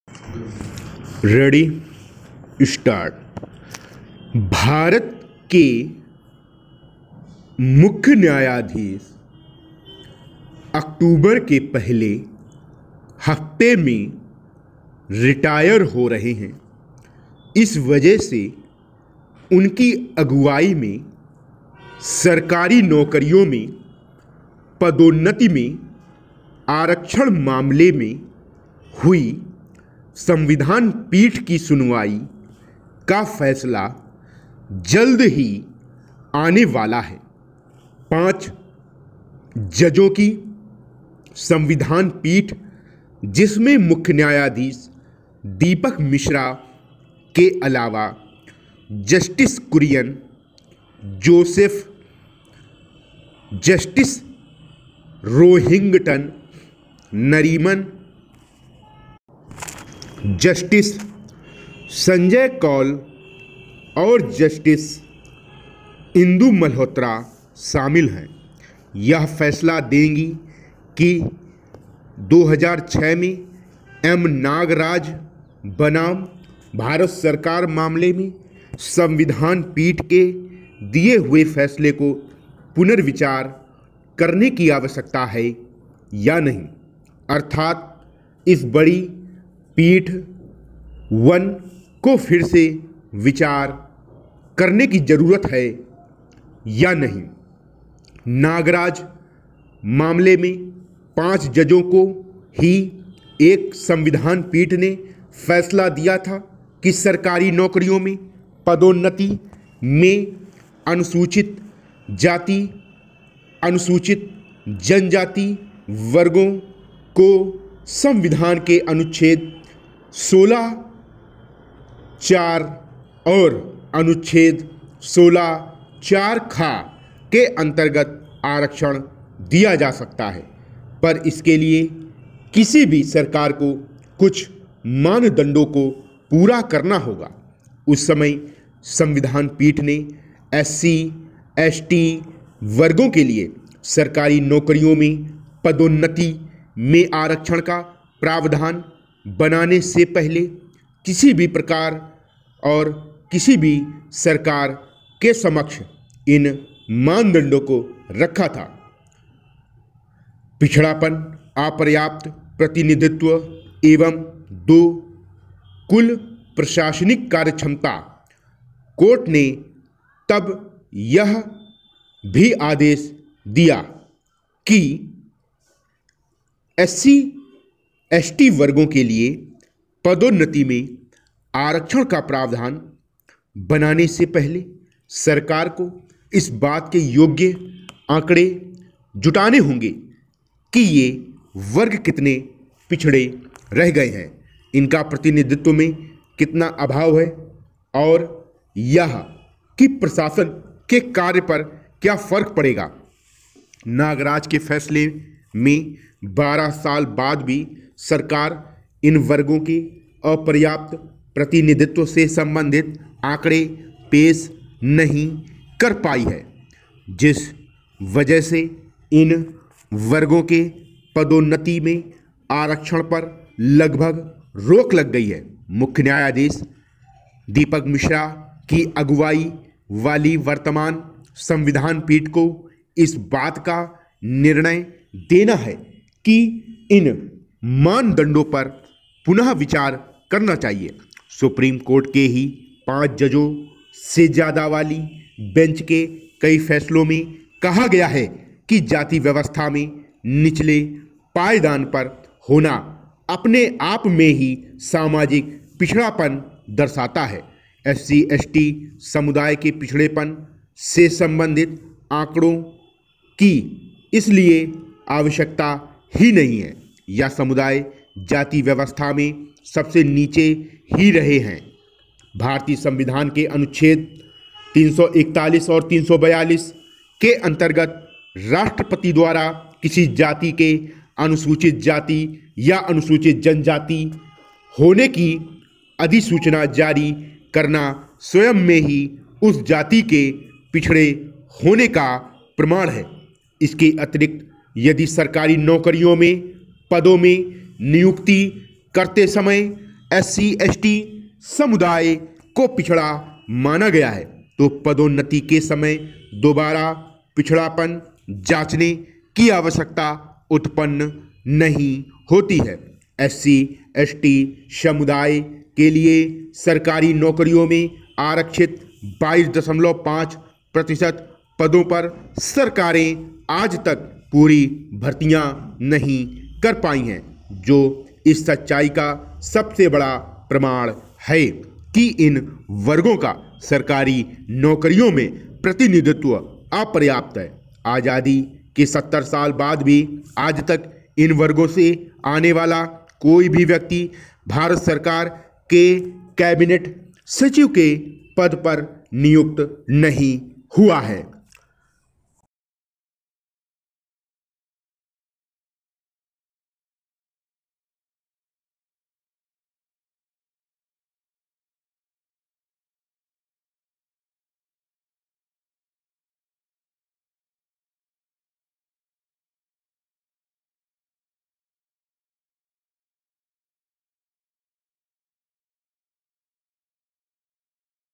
Ready start. Bharat के मुख्य न्यायाधीश अक्टूबर के पहले हफ्ते में रिटायर हो रहे हैं। इस वजह से उनकी अगुवाई में सरकारी नौकरियों में पदोन्नति में आरक्षण मामले में हुई संविधान पीठ की सुनवाई का फैसला जल्द ही आने वाला है। 5 जजों की संविधान पीठ, जिसमें मुख्य न्यायाधीश दीपक मिश्रा के अलावा justice Kurian Joseph, justice Rohinton Nariman, justice Sanjay Kaul और जस्टिस इंदु मल्होत्रा शामिल हैं। यह फैसला देंगी कि 2006 में एम नागराज बनाम भारत सरकार मामले में संविधान पीठ के दिए हुए फैसले को पुनर्विचार करने की आवश्यकता है या नहीं, अर्थात इस बड़ी पीठ 1 को फिर से विचार करने की जरूरत है या नहीं। नागराज मामले में 5 जजों को ही एक संविधान पीठ ने फैसला दिया था कि सरकारी नौकरियों में पदोन्नति में अनुसूचित जाति, अनुसूचित जनजाति वर्गों को संविधान के अनुच्छेद 16(4) और अनुच्छेद 16(4) खा के अंतर्गत आरक्षण दिया जा सकता है, पर इसके लिए किसी भी सरकार को कुछ मानदंडों को पूरा करना होगा। उस समय संविधान पीठ ने SC, ST वर्गों के लिए सरकारी नौकरियों में पदोन्नति में आरक्षण का प्रावधान बनाने से पहले किसी भी प्रकार और किसी भी सरकार के समक्ष इन मानदंडों को रखा था। पिछड़ापन, अपर्याप्त प्रतिनिधित्व एवं 2 कुल प्रशासनिक कार्यक्षमता। कोर्ट ने तब यह भी आदेश दिया कि SC, ST वर्गों के लिए पदोन्नति में आरक्षण का प्रावधान बनाने से पहले सरकार को इस बात के योग्य आंकड़े जुटाने होंगे कि ये वर्ग कितने पिछड़े रह गए हैं, इनका प्रतिनिधित्व में कितना अभाव है और यह कि प्रशासन के कार्य पर क्या फर्क पड़ेगा। नागराज के फैसले में 12 साल बाद भी सरकार इन वर्गों के अपर्याप्त प्रतिनिधित्व से संबंधित आंकड़े पेश नहीं कर पाई है, जिस वजह से इन वर्गों के पदोन्नति में आरक्षण पर लगभग रोक लग गई है। मुख्य न्यायाधीश दीपक मिश्रा की अगुवाई वाली वर्तमान संविधान पीठ को इस बात का निर्णय देना है कि इन मानदंडों पर पुनः विचार करना चाहिए। सुप्रीम कोर्ट के ही 5 जजों से ज़्यादा वाली बेंच के कई फैसलों में कहा गया है कि जाति व्यवस्था में निचले पायदान पर होना अपने आप में ही सामाजिक पिछड़ापन दर्शाता है। SC, ST समुदाय के पिछड़ेपन से संबंधित आंकड़ों की इसलिए आवश्यकता ही नहीं है। यह समुदाय जाति व्यवस्था में सबसे नीचे ही रहे हैं। भारतीय संविधान के अनुच्छेद 341 और 342 के अंतर्गत राष्ट्रपति द्वारा किसी जाति के अनुसूचित जाति या अनुसूचित जनजाति होने की अधिसूचना जारी करना स्वयं में ही उस जाति के पिछड़े होने का प्रमाण है। इसके अतिरिक्त यदि सरकारी नौकरियों में पदों में नियुक्ति करते समय SC/ST समुदाय को पिछड़ा माना गया है तो पदोन्नति के समय दोबारा पिछड़ापन जांचने की आवश्यकता उत्पन्न नहीं होती है। SC/ST समुदाय के लिए सरकारी नौकरियों में आरक्षित 22.5% पदों पर सरकारें आज तक पूरी भर्तियां नहीं कर पाई हैं, जो इस सच्चाई का सबसे बड़ा प्रमाण है कि इन वर्गों का सरकारी नौकरियों में प्रतिनिधित्व अपर्याप्त है। आज़ादी के 70 साल बाद भी आज तक इन वर्गों से आने वाला कोई भी व्यक्ति भारत सरकार के कैबिनेट सचिव के पद पर नियुक्त नहीं हुआ है।